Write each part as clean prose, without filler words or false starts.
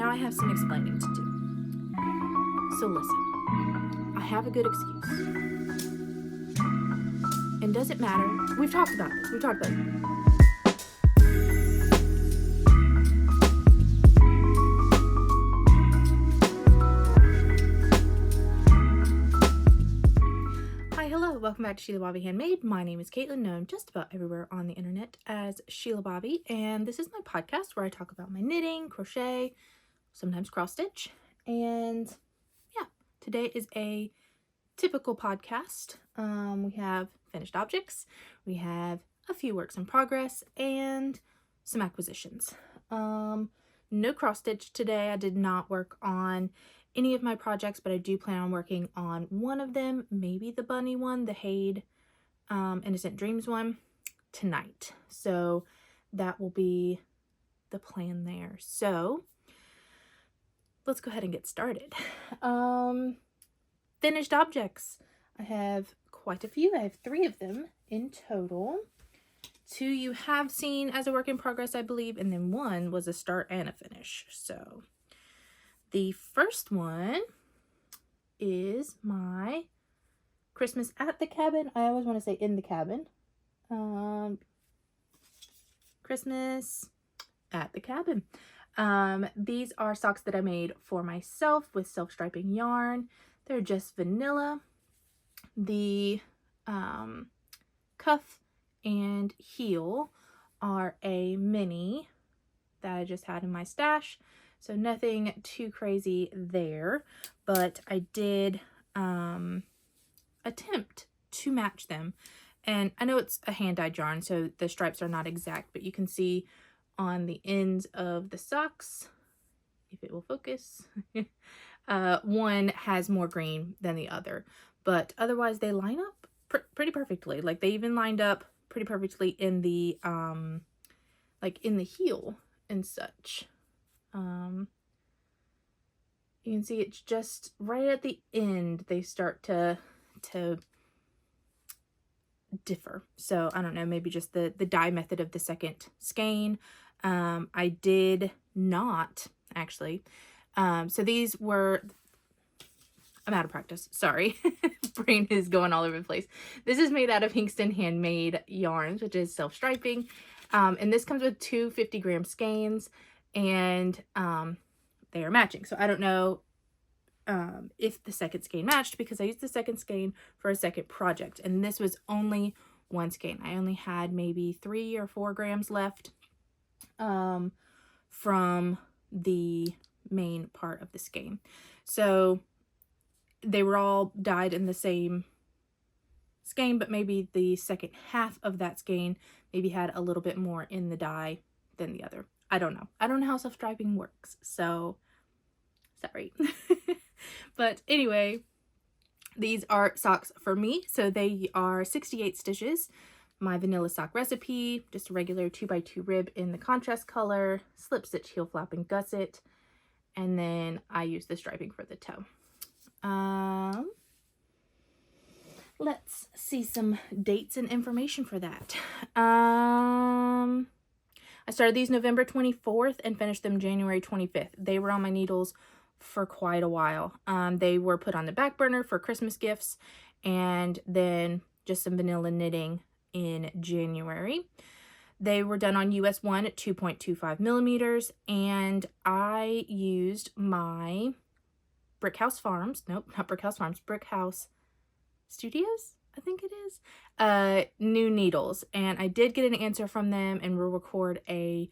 now I have some explaining to do. So listen, I have a good excuse. And does it matter? We've talked about this. We've talked about it. Hello, welcome back to Shelabobby Handmade. My name is Caitlin, known just about everywhere on the internet as Shelabobby, and this is my podcast where I talk about my knitting, crochet, sometimes cross stitch, and yeah, today is a typical podcast. We have finished objects, we have a few works in progress, and some acquisitions. No cross stitch today. I did not work on any of my projects, but I do plan on working on one of them, maybe the bunny one, the Haid Innocent Dreams one, tonight. So that will be the plan there. So let's go ahead and get started. Finished objects. I have quite a few. I have 3 of them in total. 2 you have seen as a work in progress, I believe, and then 1 was a start and a finish. So the first one is my Christmas at the cabin. I always want to say in the cabin. Christmas at the cabin. These are socks that I made for myself with self-striping yarn. They're just vanilla. The cuff and heel are a mini that I just had in my stash. So nothing too crazy there, but I did attempt to match them. And I know it's a hand-dyed yarn, so the stripes are not exact, but you can see on the ends of the socks, if it will focus, one has more green than the other. But otherwise, they line up pretty perfectly. Like, they even lined up pretty perfectly in the, like, in the heel and such. You can see it's just right at the end they start to differ. So I don't know, maybe just the dye method of the second skein. I did not actually. So these were, I'm out of practice, sorry. Brain is going all over the place. This is made out of Hinkston Handmade yarns, which is self-striping. And this comes with 2 50-gram skeins, and they are matching. So I don't know if the second skein matched, because I used the second skein for a second project, and this was only 1 skein. I only had maybe 3 or 4 grams left from the main part of the skein. So they were all dyed in the same skein, but maybe the second half of that skein maybe had a little bit more in the dye than the other. I don't know. I don't know how self-striping works, so sorry. But anyway, these are socks for me. So they are 68 stitches. My vanilla sock recipe, just a regular 2x2 rib in the contrast color, slip stitch, heel flap, and gusset. And then I use the striping for the toe. Let's see some dates and information for that. I started these November 24th and finished them January 25th. They were on my needles for quite a while. They were put on the back burner for Christmas gifts, and then just some vanilla knitting in January. They were done on US 1 at 2.25 millimeters, and I used my Brick House Studios, I think it is, new needles. And I did get an answer from them, and we'll record a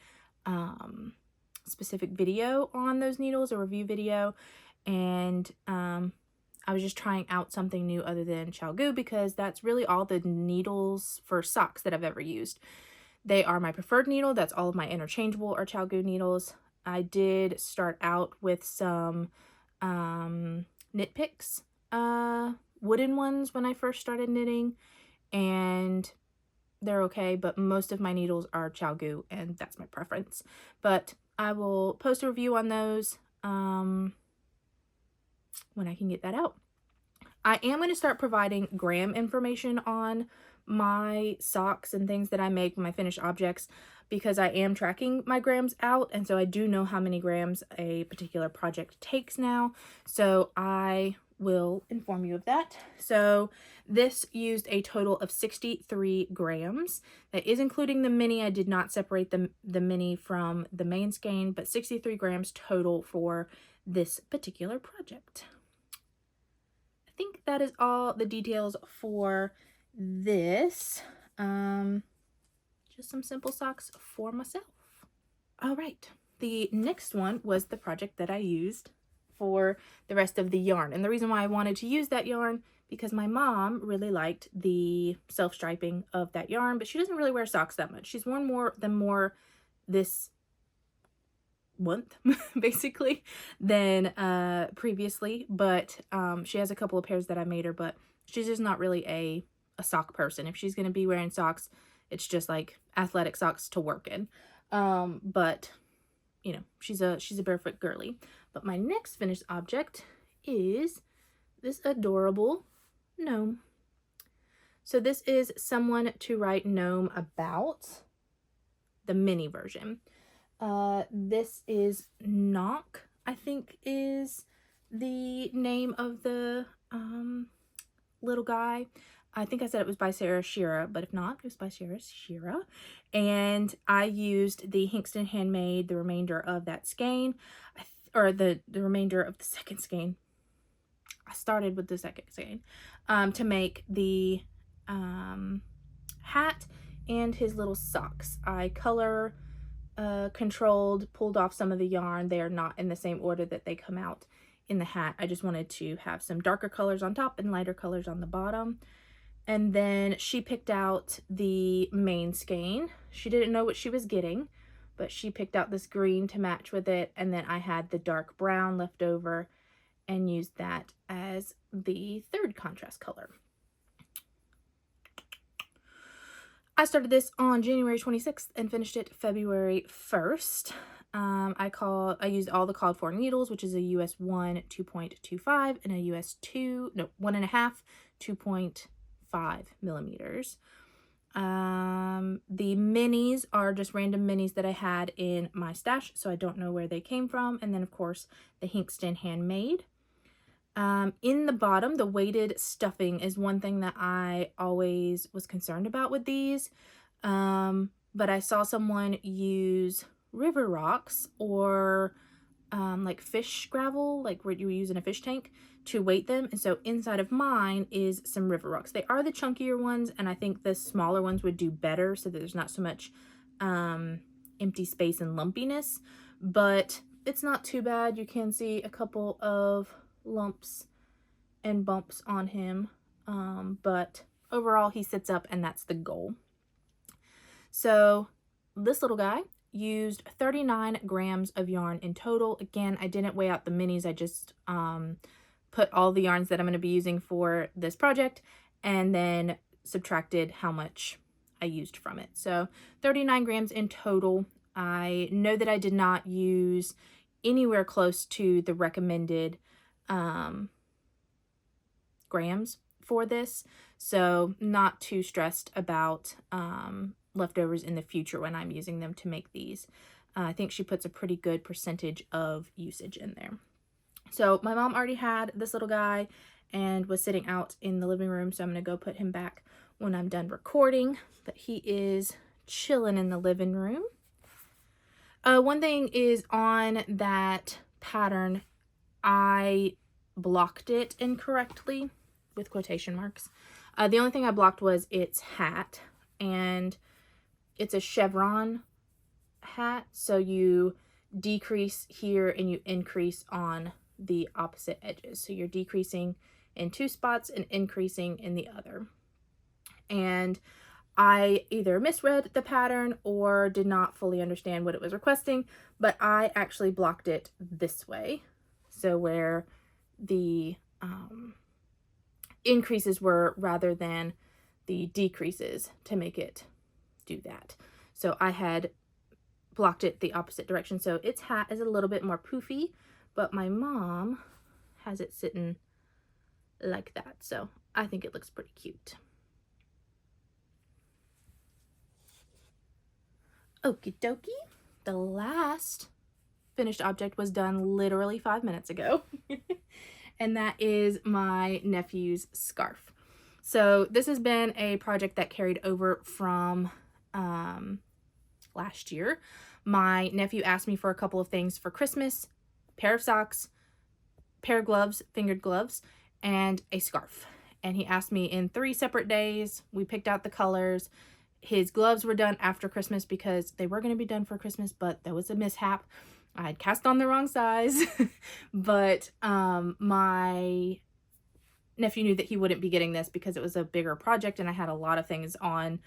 specific video on those needles, a review video. And I was just trying out something new other than Chalgoo, because that's really all the needles for socks that I've ever used. They are my preferred needle. That's all of my interchangeable are Chalgoo needles. I did start out with some Knit Picks wooden ones when I first started knitting, and they're okay, but most of my needles are Chalgoo, and that's my preference. But I will post a review on those when I can get that out. I am going to start providing gram information on my socks and things that I make, my finished objects, because I am tracking my grams out, and so I do know how many grams a particular project takes now, so I will inform you of that. So this used a total of 63 grams. That is including the mini. I did not separate the mini from the main skein, but 63 grams total for this particular project. I think that is all the details for this. Just some simple socks for myself. All right, the next one was the project that I used for the rest of the yarn. And the reason why I wanted to use that yarn, because my mom really liked the self-striping of that yarn, but she doesn't really wear socks that much. She's worn more this month basically than previously, but she has a couple of pairs that I made her, but she's just not really a sock person. If she's going to be wearing socks, it's just like athletic socks to work in. But you know, she's a barefoot girly. But my next finished object is this adorable gnome. So this is someone to write gnome about, the mini version. This is Knock, I think is the name of the little guy. I think I said it was by Sarah Shira, but if not, it was by Sarah Shira. And I used the Hinkston Handmade, the remainder of that skein, or the remainder of the second skein. I started with the second skein to make the hat and his little socks. I color controlled, pulled off some of the yarn. They are not in the same order that they come out in the hat. I just wanted to have some darker colors on top and lighter colors on the bottom. And then she picked out the main skein. She didn't know what she was getting, but she picked out this green to match with it. And then I had the dark brown left over and used that as the third contrast color. I started this on January 26th and finished it February 1st. I used all the called for needles, which is a US 1 2.25 and a US 1.5 2.5 millimeters. The minis are just random minis that I had in my stash, so I don't know where they came from. And then of course the Hinkston Handmade. In the bottom, the weighted stuffing is one thing that I always was concerned about with these. But I saw someone use river rocks or like fish gravel, like where you use in a fish tank, to weight them. And so inside of mine is some river rocks. They are the chunkier ones, and I think the smaller ones would do better so that there's not so much empty space and lumpiness, but it's not too bad. You can see a couple of lumps and bumps on him, but overall he sits up, and that's the goal. So this little guy used 39 grams of yarn in total. Again, I didn't weigh out the minis. I just put all the yarns that I'm going to be using for this project and then subtracted how much I used from it. So 39 grams in total. I know that I did not use anywhere close to the recommended grams for this, so not too stressed about leftovers in the future when I'm using them to make these. I think she puts a pretty good percentage of usage in there. So my mom already had this little guy and was sitting out in the living room, so I'm going to go put him back when I'm done recording, but he is chilling in the living room. One thing is, on that pattern, I blocked it incorrectly with quotation marks. The only thing I blocked was its hat, and it's a chevron hat, so you decrease here and you increase on the opposite edges. So you're decreasing in two spots and increasing in the other. And I either misread the pattern or did not fully understand what it was requesting, but I actually blocked it this way. So where the increases were rather than the decreases, to make it do that. So I had blocked it the opposite direction. So its hat is a little bit more poofy, but my mom has it sitting like that. So I think it looks pretty cute. Okie dokie. The last finished object was done literally 5 minutes ago. And that is my nephew's scarf. So this has been a project that carried over from last year. My nephew asked me for a couple of things for Christmas: pair of socks, pair of gloves, fingered gloves, and a scarf. And he asked me in 3 separate days. We picked out the colors. His gloves were done after Christmas because they were going to be done for Christmas, but there was a mishap. I had cast on the wrong size. But my nephew knew that he wouldn't be getting this because it was a bigger project and I had a lot of things on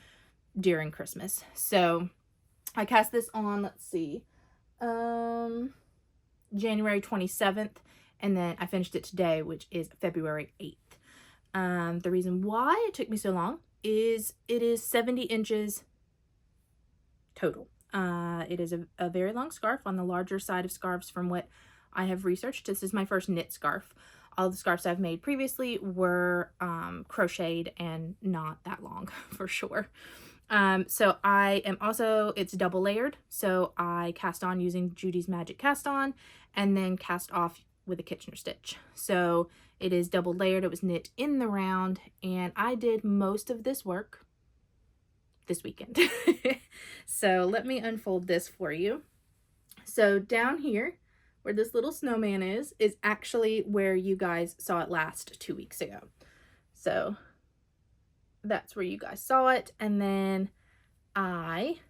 during Christmas. So I cast this on, let's see, January 27th, and then I finished it today, which is February 8th. The reason why it took me so long is it is 70 inches total. It is a very long scarf, on the larger side of scarves from what I have researched. This is my first knit scarf. All the scarves I've made previously were crocheted and not that long for sure. So I am also, it's double layered. So I cast on using Judy's Magic Cast On and then cast off with a Kitchener stitch. So it is double layered. It was knit in the round, and I did most of this work this weekend. So let me unfold this for you. So down here where this little snowman is actually where you guys saw it last 2 weeks ago. So that's where you guys saw it. And then I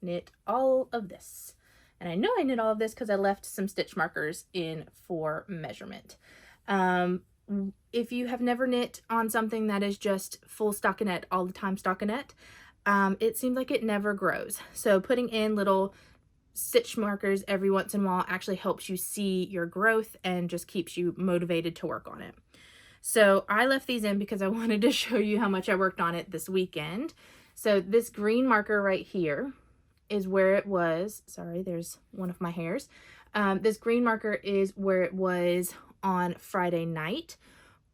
knit all of this. And I know I knit all of this because I left some stitch markers in for measurement. If you have never knit on something that is just full stockinette all the time stockinette, it seems like it never grows. So putting in little stitch markers every once in a while actually helps you see your growth and just keeps you motivated to work on it. So I left these in because I wanted to show you how much I worked on it this weekend. So this green marker right here is where it was. Sorry, there's one of my hairs. This green marker is where it was on Friday night.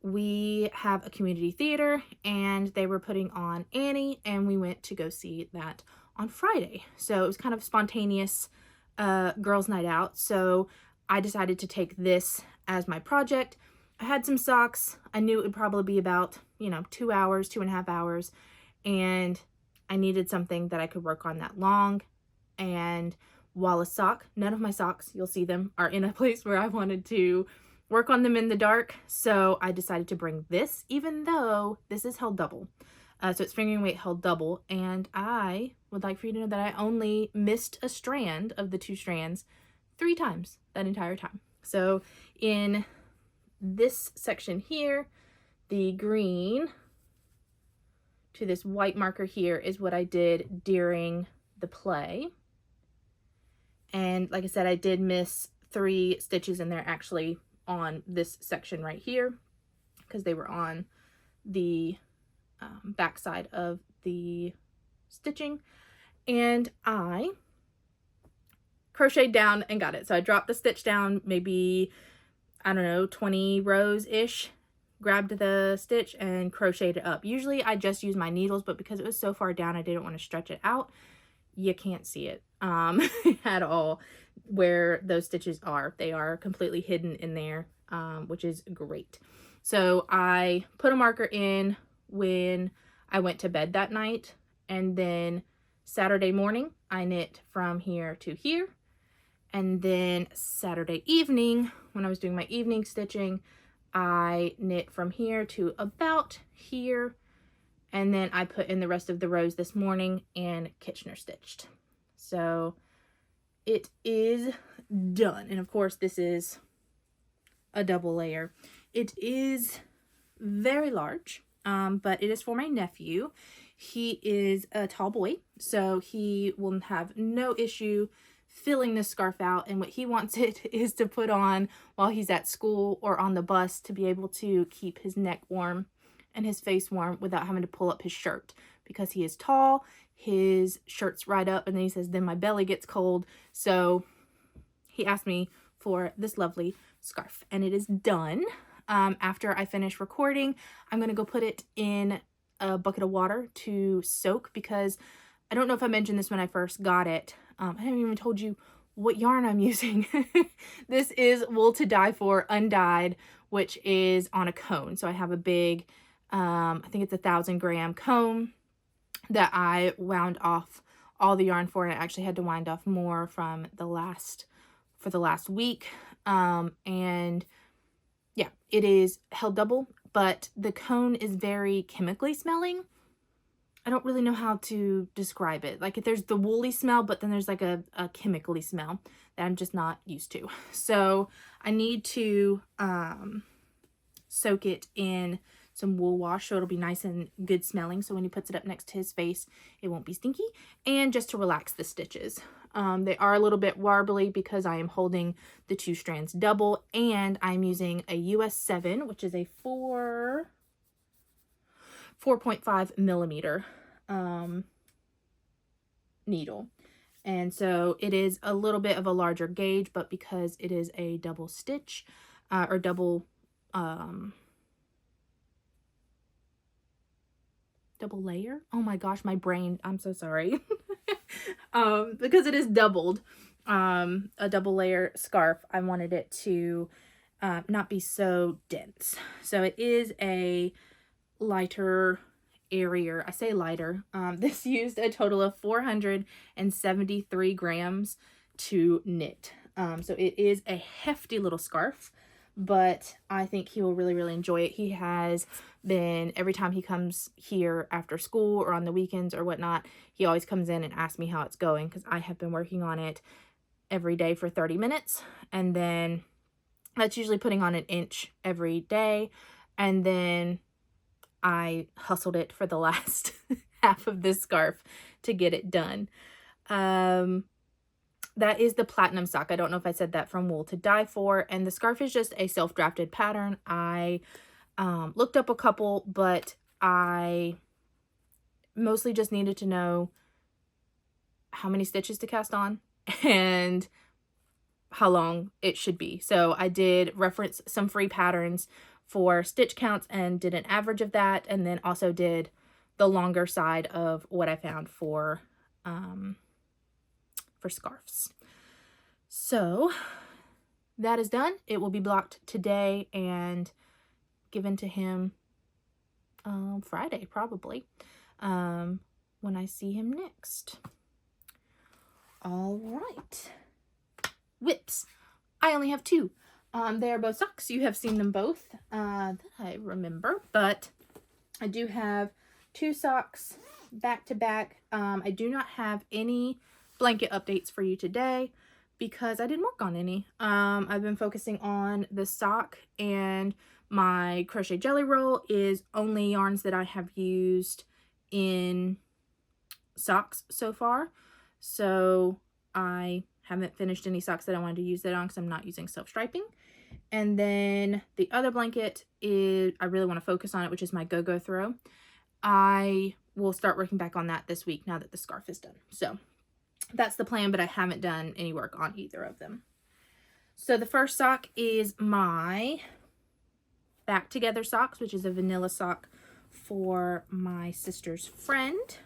We have a community theater and they were putting on Annie, and we went to go see that on Friday. So it was kind of spontaneous girls' night out. So I decided to take this as my project. I had some socks. I knew it would probably be about, 2 hours, 2.5 hours. And I needed something that I could work on that long. And while a sock, none of my socks, you'll see them, are in a place where I wanted to work on them in the dark. So I decided to bring this, even though this is held double. So it's fingering weight held double. And I would like for you to know that I only missed a strand of the 2 strands 3 times that entire time. So in this section here, the green to this white marker here is what I did during the play. And like I said, I did miss 3 stitches in there actually on this section right here because they were on the back side of the stitching. And I crocheted down and got it. So I dropped the stitch down maybe, I don't know, 20 rows ish, grabbed the stitch and crocheted it up. Usually I just use my needles, but because it was so far down, I didn't want to stretch it out. You can't see it at all where those stitches are. They are completely hidden in there, which is great. So I put a marker in when I went to bed that night, and then Saturday morning I knit from here to here, and then Saturday evening when I was doing my evening stitching, I knit from here to about here, and then I put in the rest of the rows this morning and Kitchener stitched. So it is done. And of course this is a double layer. It is very large, but it is for my nephew. He is a tall boy, so he will have no issue filling this scarf out, and what he wants it is to put on while he's at school or on the bus to be able to keep his neck warm and his face warm without having to pull up his shirt. Because he is tall, his shirt's right up, and then he says, then my belly gets cold. So he asked me for this lovely scarf, and it is done. After I finish recording, I'm going to go put it in a bucket of water to soak, because I don't know if I mentioned this when I first got it. I haven't even told you what yarn I'm using. This is Wool to Die For Undyed, which is on a cone. So I have a big, I think it's 1,000-gram cone that I wound off all the yarn for. And I actually had to wind off more from for the last week. And yeah, it is held double, but the cone is very chemically smelling. I don't really know how to describe it. Like, if there's the woolly smell, but then there's like a chemically smell that I'm just not used to. So I need to soak it in some wool wash so it'll be nice and good smelling. So when he puts it up next to his face, it won't be stinky. And just to relax the stitches. They are a little bit warbly because I am holding the 2 strands double, and I'm using a US 7, which is a 4.5 millimeter needle. And so it is a little bit of a larger gauge, but because it is a double stitch or double layer. Oh my gosh, my brain, I'm so sorry. Because it is doubled, a double layer scarf, I wanted it to not be so dense. So it is a lighter, airier, I say lighter. This used a total of 473 grams to knit. So it is a hefty little scarf, but I think he will really, really enjoy it. He has been, every time he comes here after school or on the weekends or whatnot, he always comes in and asks me how it's going, because I have been working on it every day for 30 minutes. And then that's usually putting on 1 inch every day. And then I hustled it for the last half of this scarf to get it done. That is the platinum sock. I don't know if I said that, from Wool to Die For. And the scarf is just a self-drafted pattern. I looked up a couple, but I mostly just needed to know how many stitches to cast on and how long it should be. So I did reference some free patterns for stitch counts and did an average of that, and then also did the longer side of what I found for scarves. So that is done. It will be blocked today and given to him Friday, probably, when I see him next. All right. Whips. I only have 2. They are both socks. You have seen them both that I remember, but I do have 2 socks back to back. I do not have any blanket updates for you today because I didn't work on any. I've been focusing on the sock, and my crochet jelly roll is only yarns that I have used in socks so far. So I haven't finished any socks that I wanted to use that on because I'm not using self-striping. And then the other blanket is, I really want to focus on it, which is my go-go throw. I will start working back on that this week now that the scarf is done. So that's the plan, but I haven't done any work on either of them. So the first sock is my Back Together socks, which is a vanilla sock for my sister's friend.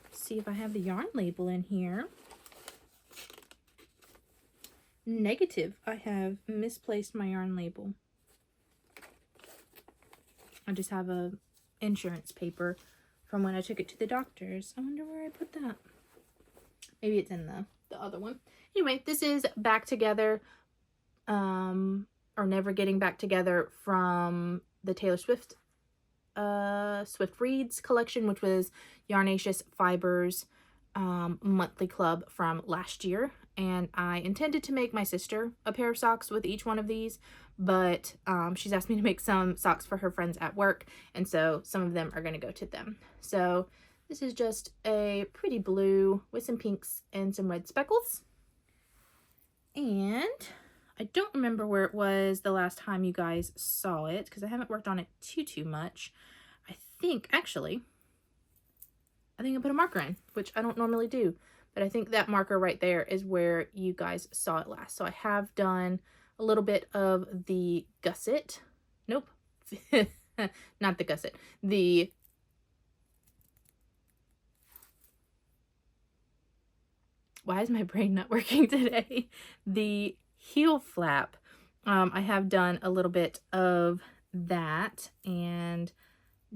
Let's see if I have the yarn label in here. Negative. I have misplaced my yarn label. I just have a insurance paper from when I took it to the doctor's. I wonder where I put that. Maybe it's in the other one. Anyway, this is Back Together, or Never Getting Back Together, from the Taylor Swift Swift Reads collection, which was Yarnaceous Fibers monthly club from last year. And I intended to make my sister a pair of socks with each one of these, but she's asked me to make some socks for her friends at work, and so some of them are going to go to them. So this is just a pretty blue with some pinks and some red speckles. And I don't remember where it was the last time you guys saw it, because I haven't worked on it too much. I think I put a marker in, which I don't normally do. But I think that marker right there is where you guys saw it last. So I have done a little bit of the gusset. Nope. Not the gusset. The why is my brain not working today? The heel flap. I have done a little bit of that and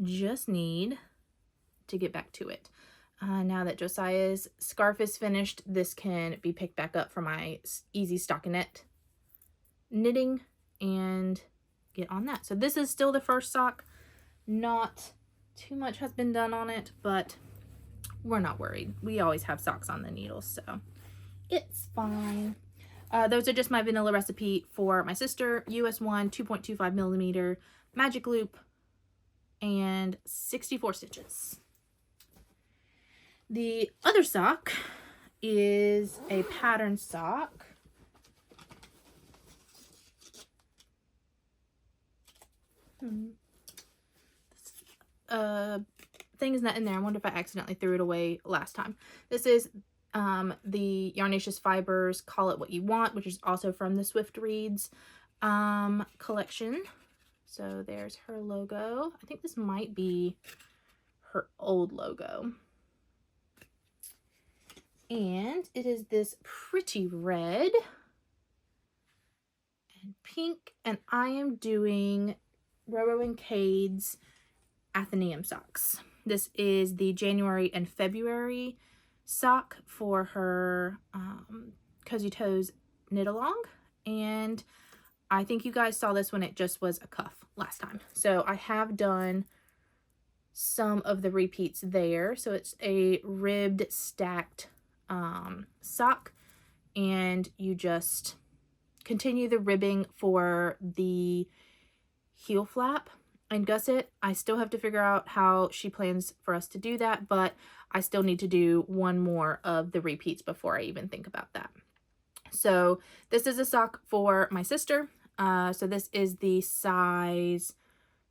just need to get back to it. Now that Josiah's scarf is finished, this can be picked back up for my easy stockinette knitting and get on that. So this is still the first sock. Not too much has been done on it, but we're not worried. We always have socks on the needles, so it's fine. Those are just my vanilla recipe for my sister. US 1, 2.25 millimeter, magic loop, and 64 stitches. The other sock is a pattern sock. Thing is not in there. I wonder if I accidentally threw it away last time. This is the Yarnaceous Fibers Call It What You Want, which is also from the Swift Reads collection. So there's her logo. I think this might be her old logo. And it is this pretty red and pink, and I am doing Roro and Cade's Athenaeum socks. This is the January and February sock for her Cozy Toes knit along, and I think you guys saw this when it just was a cuff last time. So I have done some of the repeats there. So it's a ribbed stacked sock, and you just continue the ribbing for the heel flap and gusset. I still have to figure out how she plans for us to do that, but I still need to do one more of the repeats before I even think about that. So this is a sock for my sister. So this is the size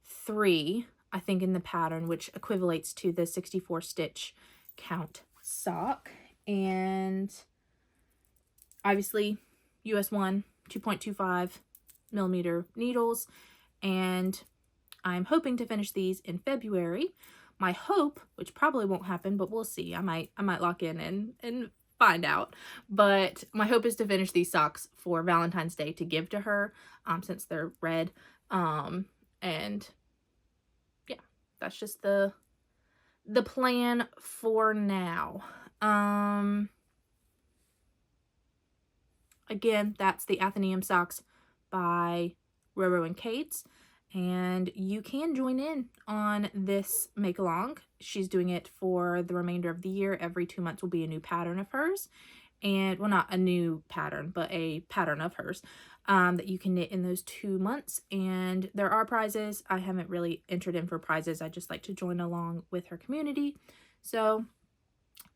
3, I think, in the pattern, which equivalates to the 64 stitch count sock. And obviously US 1, 2.25 millimeter needles, and I'm hoping to finish these in February. My hope, which probably won't happen, but we'll see. I might lock in and find out. But my hope is to finish these socks for Valentine's Day to give to her, since they're red. And yeah, that's just the plan for now. Again, that's the Athenaeum socks by Roro and Cade's, and you can join in on this make along. She's doing it for the remainder of the year. Every 2 months will be a new pattern of hers, and well, not a new pattern, but a pattern of hers that you can knit in those 2 months. And there are prizes. I haven't really entered in for prizes. I just like to join along with her community. So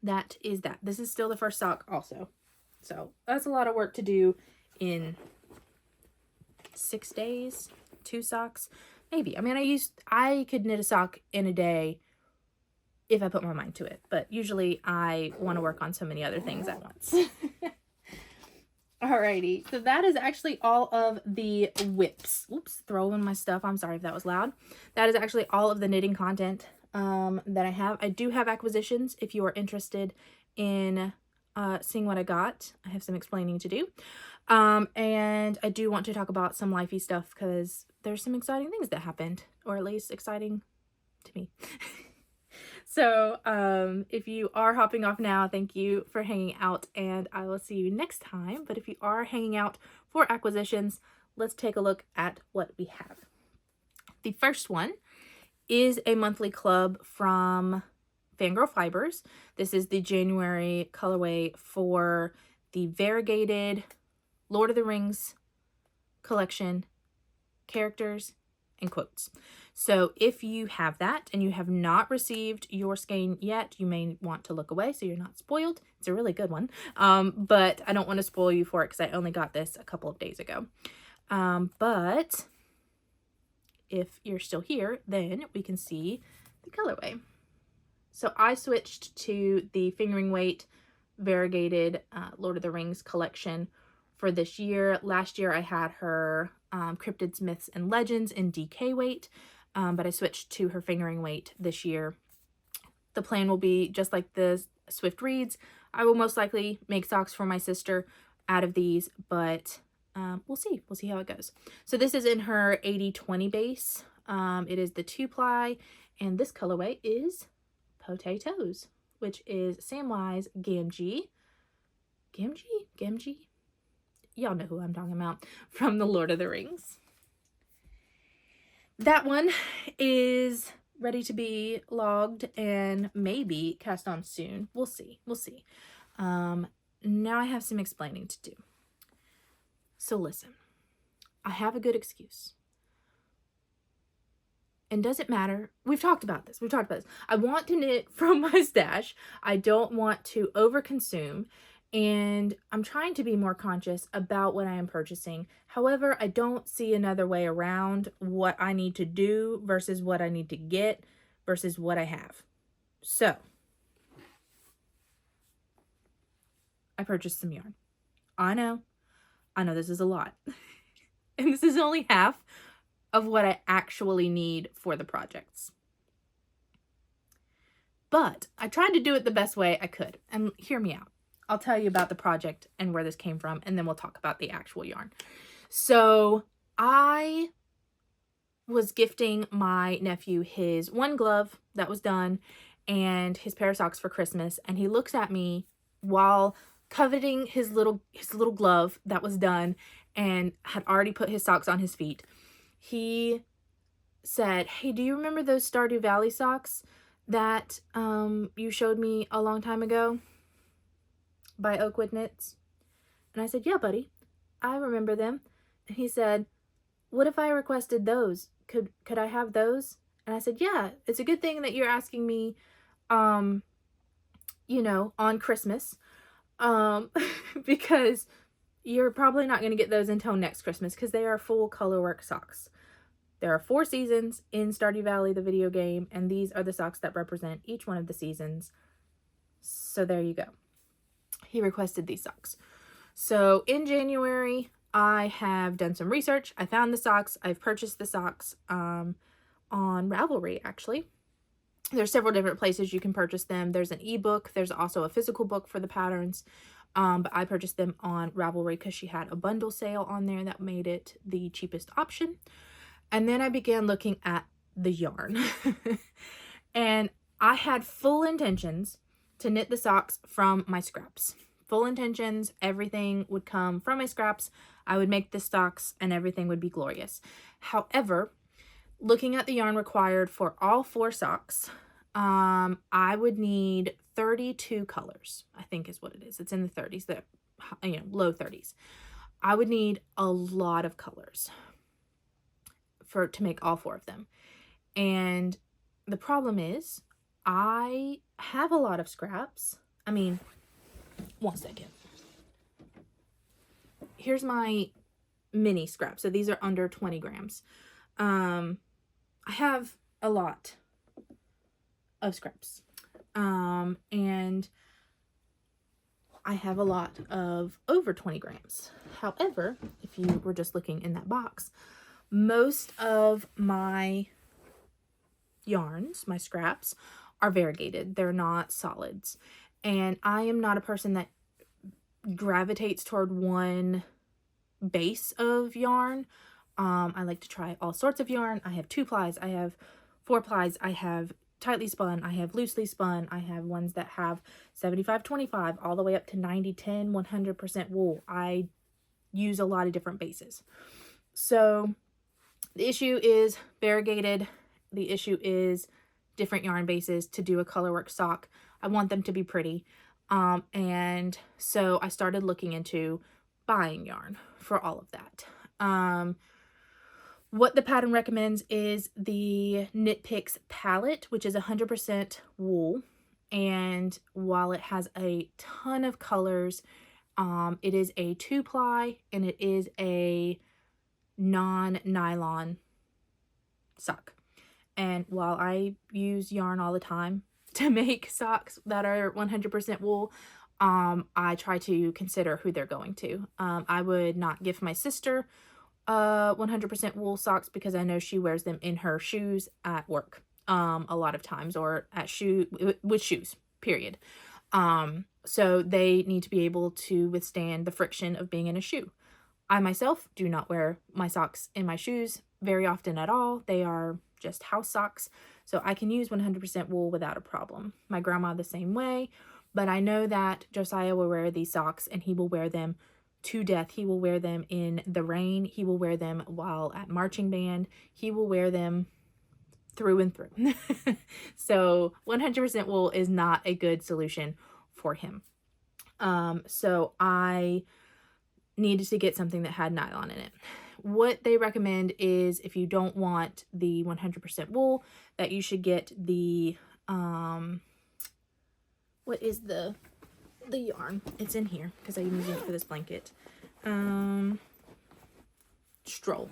that is that. This is still the first sock also. So that's a lot of work to do in 6 days, 2 socks, maybe. I mean, I could knit a sock in a day if I put my mind to it, but usually I want to work on so many other things at once. Alrighty, so that is actually all of the whips. Oops, throwing my stuff. I'm sorry if that was loud. That is actually all of the knitting content that I have. I do have acquisitions if you are interested in seeing what I got. I have some explaining to do. And I do want to talk about some lifey stuff because there's some exciting things that happened, or at least exciting to me. So if you are hopping off now, thank you for hanging out, and I will see you next time. But if you are hanging out for acquisitions, let's take a look at what we have. The first one is a monthly club from Fangirl Fibers. This is the January colorway for the variegated Lord of the Rings collection characters and quotes. So if you have that and you have not received your skein yet, you may want to look away so you're not spoiled. It's a really good one, but I don't want to spoil you for it because I only got this a couple of days ago. But if you're still here, then we can see the colorway. So I switched to the fingering weight variegated Lord of the Rings collection for this year. Last year I had her Cryptids, Myths, and Legends in DK weight, but I switched to her fingering weight this year. The plan will be just like the Swift Reads. I will most likely make socks for my sister out of these, but we'll see. We'll see how it goes. So this is in her 80/20 base. It is the 2-ply, and this colorway is Potatoes, which is Samwise Gamgee. Gamgee? Y'all know who I'm talking about, from the Lord of the Rings. That one is ready to be logged and maybe cast on soon. We'll see. We'll see. Now I have some explaining to do. So listen, I have a good excuse. And does it matter? We've talked about this. I want to knit from my stash. I don't want to overconsume. And I'm trying to be more conscious about what I am purchasing. However, I don't see another way around what I need to do versus what I need to get versus what I have. So, I purchased some yarn. I know this is a lot. And this is only half of what I actually need for the projects. But I tried to do it the best way I could. And hear me out. I'll tell you about the project and where this came from, and then we'll talk about the actual yarn. So I was gifting my nephew his one glove that was done and his pair of socks for Christmas, and he looks at me while coveting his little glove that was done and had already put his socks on his feet. He said, "Hey, do you remember those Stardew Valley socks that you showed me a long time ago by Oakwood Knits?" And I said, "Yeah, buddy, I remember them." And he said, "What if I requested those? Could I have those?" And I said, "Yeah, it's a good thing that you're asking me, you know, on Christmas, because you're probably not going to get those until next Christmas because they are full colorwork socks. There are 4 seasons in Stardew Valley, the video game, and these are the socks that represent each one of the seasons. So there you go." He requested these socks. So in January, I have done some research. I found the socks. I've purchased the socks on Ravelry, actually. There's several different places you can purchase them. There's an ebook. There's also a physical book for the patterns. But I purchased them on Ravelry because she had a bundle sale on there that made it the cheapest option. And then I began looking at the yarn. And I had full intentions to knit the socks from my scraps. Full intentions, everything would come from my scraps. I would make the socks and everything would be glorious. However, looking at the yarn required for all 4 socks, I would need 32 colors, I think is what it is. It's in the 30s, low 30s. I would need a lot of colors to make all 4 of them. And the problem is I have a lot of scraps. I mean, one second. Here's my mini scrap. So these are under 20 grams. I have a lot of scraps. And I have a lot of over 20 grams. However, if you were just looking in that box, most of my yarns, my scraps, are variegated. They're not solids. And I am not a person that gravitates toward one base of yarn. I like to try all sorts of yarn. I have 2-plies, I have 4-plies, I have tightly spun, I have loosely spun, I have ones that have 75-25 all the way up to 90-10, 100% wool. I use a lot of different bases. So the issue is variegated. The issue is different yarn bases to do a colorwork sock. I want them to be pretty. And so I started looking into buying yarn for all of that. What the pattern recommends is the Knit Picks palette, which is 100% wool. And while it has a ton of colors, it is a 2-ply and it is a non-nylon sock. And while I use yarn all the time to make socks that are 100% wool, I try to consider who they're going to. I would not give my sister 100% wool socks because I know she wears them in her shoes at work a lot of times, or at with shoes, period. So they need to be able to withstand the friction of being in a shoe. I myself do not wear my socks in my shoes very often at all. They are just house socks. So I can use 100% wool without a problem. My grandma the same way, but I know that Josiah will wear these socks and he will wear them to death. He will wear them in the rain. He will wear them while at marching band. He will wear them through and through. So 100% wool is not a good solution for him. So I needed to get something that had nylon in it. What they recommend is if you don't want the 100% wool, that you should get the, what is the yarn? It's in here because I'm using it for this blanket. Stroll.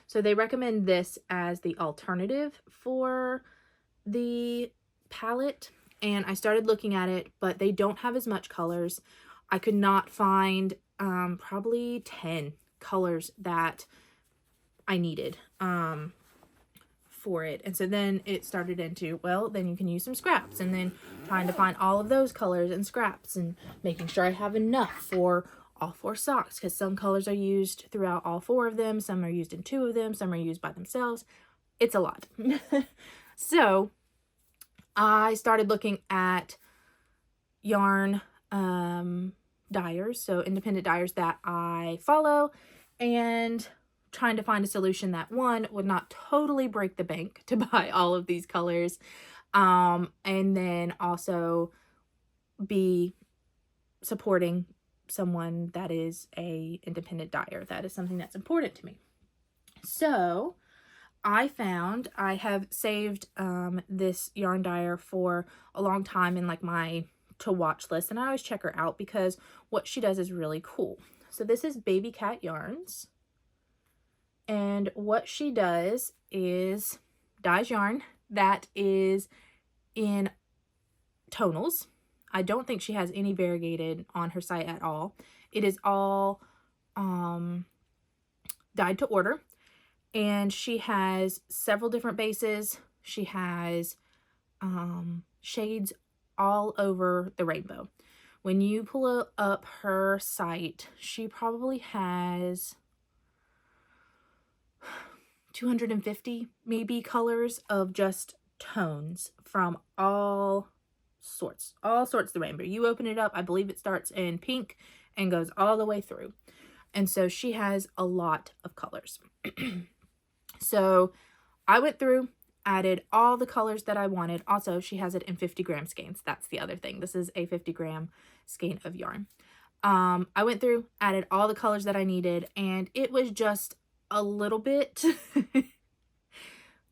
So they recommend this as the alternative for the palette, and I started looking at it, but they don't have as much colors. I could not find probably 10 colors that I needed for it. And so then it started into, well, then you can use some scraps, and then trying to find all of those colors and scraps and making sure I have enough for all 4 socks, because some colors are used throughout all 4 of them, some are used in 2 of them, some are used by themselves. It's a lot. So I started looking at yarn dyers, so independent dyers that I follow, and trying to find a solution that, one, would not totally break the bank to buy all of these colors, and then also be supporting someone that is a independent dyer. That is something that's important to me. So I have saved this yarn dyer for a long time in like my to watch list, and I always check her out because what she does is really cool. So this is Baby Cat Yarns, and what she does is dyes yarn that is in tonals. I don't think she has any variegated on her site at all. It is all dyed to order, and she has several different bases. She has shades all over the rainbow. When you pull up her site, she probably has 250 maybe colors of just tones from all sorts of the rainbow. You open it up, I believe it starts in pink and goes all the way through. And so she has a lot of colors. So I went through, added all the colors that I wanted. Also, she has it in 50-gram skeins. That's the other thing. This is a 50-gram skein of yarn. I went through, added all the colors that I needed, and it was just a little bit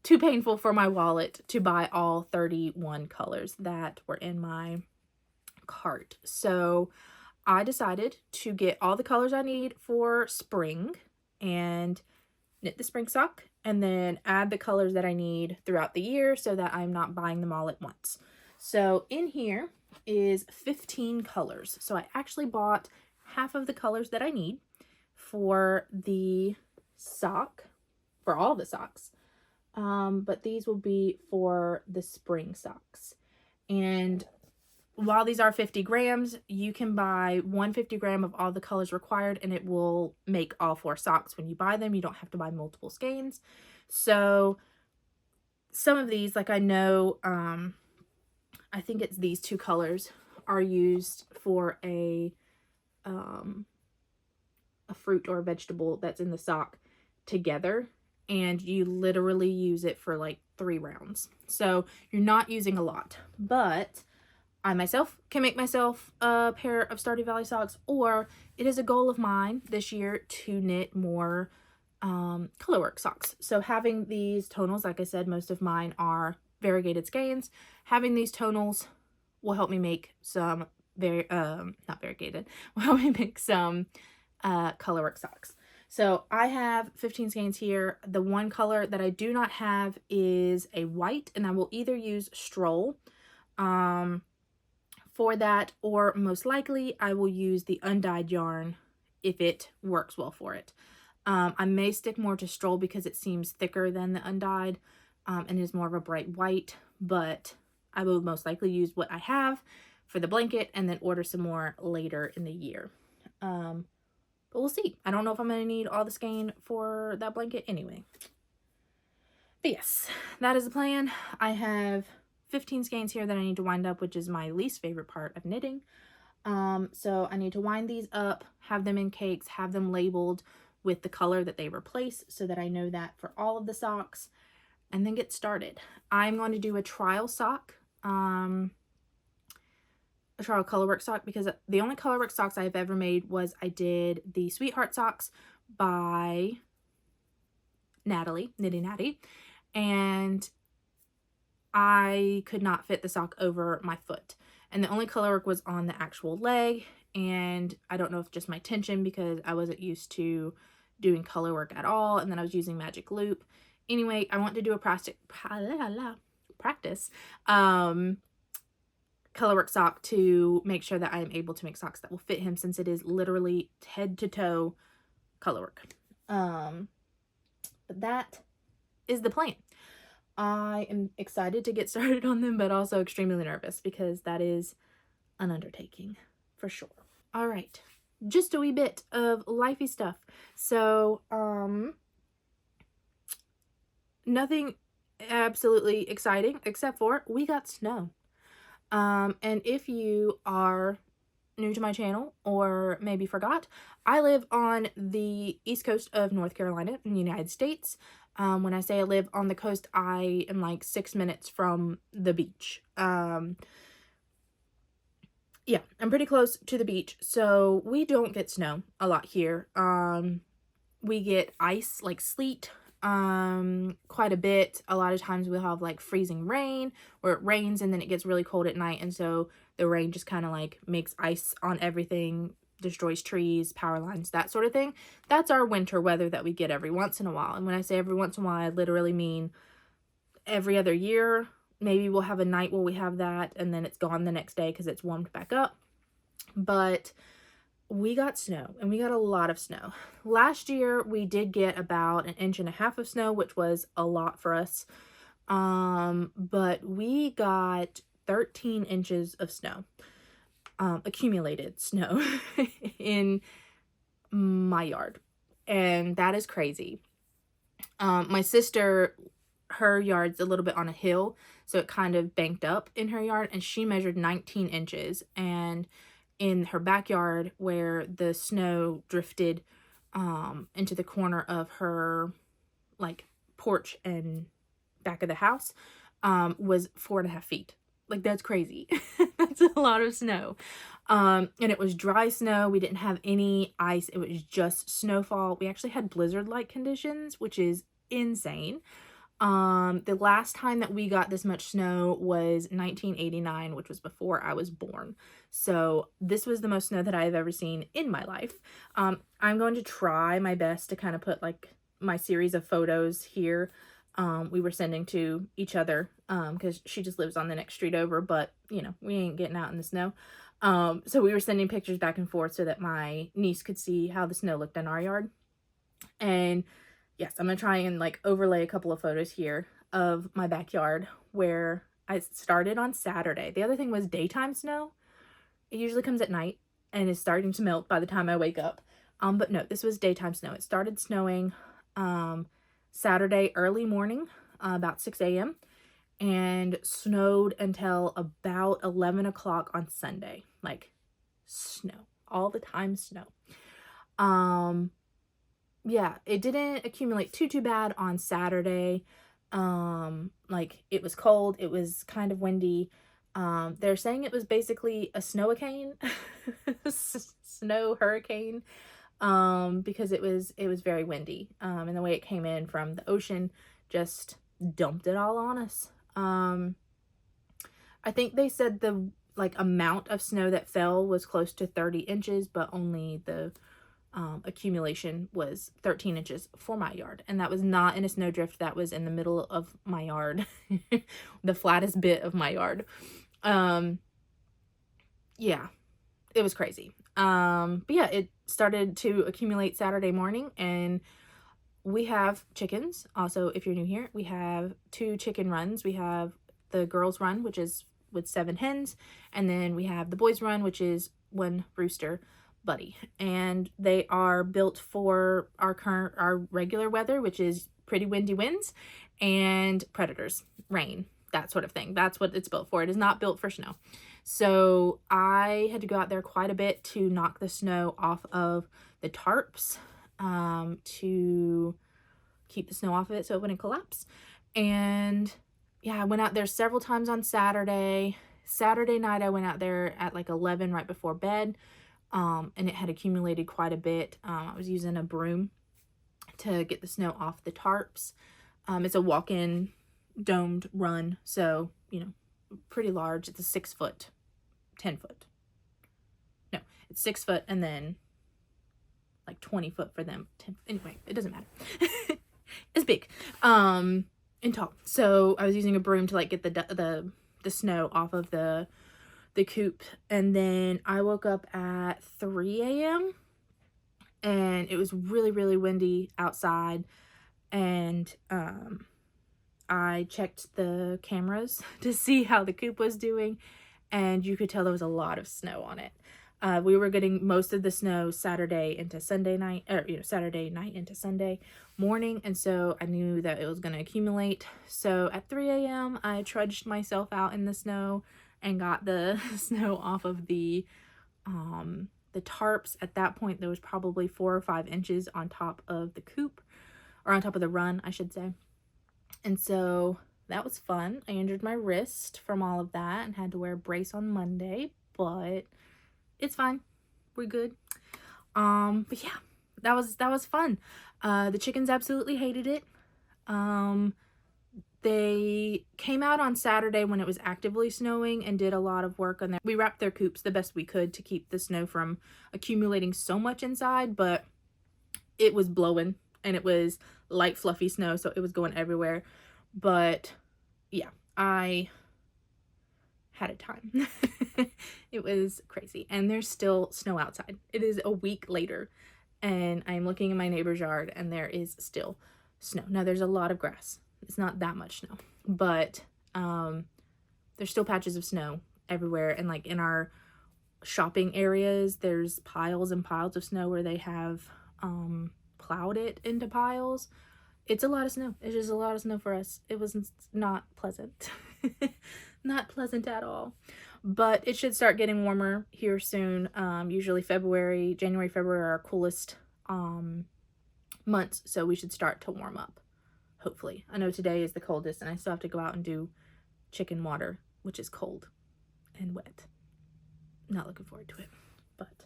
too painful for my wallet to buy all 31 colors that were in my cart. So I decided to get all the colors I need for spring and knit the spring sock, and then add the colors that I need throughout the year so that I'm not buying them all at once. So in here is 15 colors. So I actually bought half of the colors that I need for the sock, for all the socks. But these will be for the spring socks. And while these are 50 grams, you can buy 150 gram of all the colors required, and it will make all 4 socks when you buy them. You don't have to buy multiple skeins. So some of these, like I know, I think it's these 2 colors are used for a fruit or a vegetable that's in the sock together, and you literally use it for like 3 rounds. So you're not using a lot, but I myself can make myself a pair of Stardew Valley socks, or it is a goal of mine this year to knit more colorwork socks. So having these tonals, like I said, most of mine are variegated skeins. Having these tonals will help me make some not variegated, will help me make some colorwork socks. So I have 15 skeins here. The one color that I do not have is a white, and I will either use Stroll for that, or most likely I will use the undyed yarn if it works well for it. I may stick more to Stroll because it seems thicker than the undyed and is more of a bright white, but I will most likely use what I have for the blanket and then order some more later in the year. But we'll see. I don't know if I'm going to need all the skein for that blanket anyway. But yes, that is the plan. I have 15 skeins here that I need to wind up, which is my least favorite part of knitting. So I need to wind these up, have them in cakes, have them labeled with the color that they replace so that I know that for all of the socks, and then get started. I'm going to do a trial sock, a trial colorwork sock, because the only colorwork socks I've ever made was I did the Sweetheart socks by Natalie, Knitty Natty, and I could not fit the sock over my foot. And the only color work was on the actual leg, and I don't know if just my tension, because I wasn't used to doing color work at all, and then I was using magic loop. Anyway, I want to do a practice color work sock to make sure that I am able to make socks that will fit him, since it is literally head to toe color work. But that is the plan. I am excited to get started on them, but also extremely nervous, because that is an undertaking for sure. All right, just a wee bit of lifey stuff. So, nothing absolutely exciting, except for we got snow. And if you are new to my channel or maybe forgot, I live on the east coast of North Carolina in the United States. When I say I live on the coast, I am like 6 minutes from the beach. Yeah, I'm pretty close to the beach, so we don't get snow a lot here. We get ice, like sleet, quite a bit. A lot of times we'll have like freezing rain, where it rains and then it gets really cold at night, and so the rain just kind of like makes ice on everything, destroys trees, power lines, that sort of thing. That's our winter weather that we get every once in a while. And when I say every once in a while, I literally mean every other year. Maybe we'll have a night where we have that and then it's gone the next day because it's warmed back up. But we got snow, and we got a lot of snow. Last year we did get about 1.5 inches of snow, which was a lot for us. But we got 13 inches of snow, accumulated snow in my yard, and that is crazy. My sister, her yard's a little bit on a hill, so it kind of banked up in her yard, and she measured 19 inches, and in her backyard where the snow drifted into the corner of her like porch and back of the house was 4.5 feet. Like, that's crazy. That's a lot of snow. And it was dry snow. We didn't have any ice. It was just snowfall. We actually had blizzard-like conditions, which is insane. The last time that we got this much snow was 1989, which was before I was born. So this was the most snow that I've ever seen in my life. I'm going to try my best to kind of put like my series of photos here. We were sending to each other, because she just lives on the next street over, but you know, we ain't getting out in the snow. So we were sending pictures back and forth so that my niece could see how the snow looked in our yard. And yes, I'm going to try and like overlay a couple of photos here of my backyard where I started on Saturday. The other thing was daytime snow. It usually comes at night and is starting to melt by the time I wake up. But no, this was daytime snow. It started snowing Saturday early morning, about 6 a.m. and snowed until about 11 o'clock on Sunday. Like, snow. All the time snow. Yeah, it didn't accumulate too bad on Saturday. Like, it was cold, it was kind of windy. They're saying it was basically a snow-a-cane, snow hurricane, because it was very windy. And the way it came in from the ocean just dumped it all on us. I think they said the like amount of snow that fell was close to 30 inches, but only the accumulation was 13 inches for my yard, and that was not in a snowdrift. That was in the middle of my yard, the flattest bit of my yard. Yeah, it was crazy. But yeah, it started to accumulate Saturday morning, and we have chickens. Also, if you're new here, we have 2 chicken runs. We have the girls run, which is with 7 hens. And then we have the boys run, which is 1 rooster buddy. And they are built for our regular weather, which is pretty windy winds and predators, rain, that sort of thing. That's what it's built for. It is not built for snow. So I had to go out there quite a bit to knock the snow off of the tarps, to keep the snow off of it so it wouldn't collapse. And yeah, I went out there several times on Saturday. Saturday night I went out there at like 11 right before bed, and it had accumulated quite a bit. I was using a broom to get the snow off the tarps. It's a walk-in domed run, so you know, pretty large. It's a 6 foot, 10 foot. No, it's 6 foot and then like 20 foot for them. 10, anyway, it doesn't matter. It's big, and tall. So I was using a broom to like get the snow off of the coop, and then I woke up at 3 a.m. and it was really, really windy outside, and I checked the cameras to see how the coop was doing, and you could tell there was a lot of snow on it. We were getting most of the snow Saturday into Sunday night, or Saturday night into Sunday morning, and so I knew that it was going to accumulate. So at 3 a.m. I trudged myself out in the snow and got the snow off of the tarps. At that point, there was probably 4 or 5 inches on top of the coop, or on top of the run, I should say. And so that was fun. I injured my wrist from all of that and had to wear a brace on Monday, but it's fine. We're good. But yeah, that was fun. The chickens absolutely hated it. They came out on Saturday when it was actively snowing and did a lot of work on there. We wrapped their coops the best we could to keep the snow from accumulating so much inside, but it was blowing and it was light fluffy snow, so it was going everywhere. But yeah, I had a time. It was crazy, and there's still snow outside. It is a week later, and I'm looking in my neighbor's yard, and there is still snow. Now, there's a lot of grass. It's not that much snow, but there's still patches of snow everywhere, and like in our shopping areas, there's piles and piles of snow where they have plowed it into piles. It's a lot of snow. It's just a lot of snow for us. It was not pleasant. Not pleasant at all. But it should start getting warmer here soon. Usually January, February are our coolest months, so we should start to warm up, hopefully. I know today is the coldest, and I still have to go out and do chicken water, which is cold and wet. Not looking forward to it, but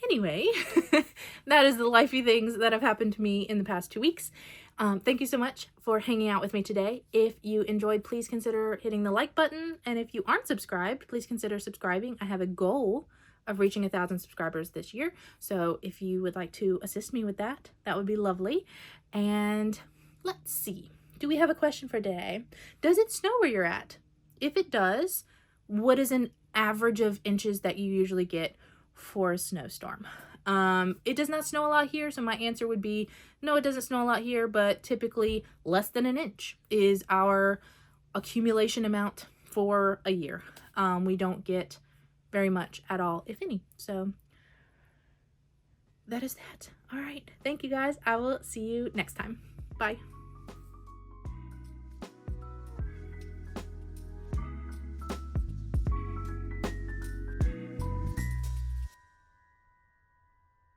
anyway, that is the lifey things that have happened to me in the past 2 weeks. Thank you so much for hanging out with me today. If you enjoyed, please consider hitting the like button. And if you aren't subscribed, please consider subscribing. I have a goal of reaching 1,000 subscribers this year. So if you would like to assist me with that, that would be lovely. And let's see. Do we have a question for today? Does it snow where you're at? If it does, what is an average of inches that you usually get for a snowstorm? It does not snow a lot here, so my answer would be no, it doesn't snow a lot here, but typically less than an inch is our accumulation amount for a year. We don't get very much at all, if any. So that is that. All right. Thank you guys. I will see you next time. Bye.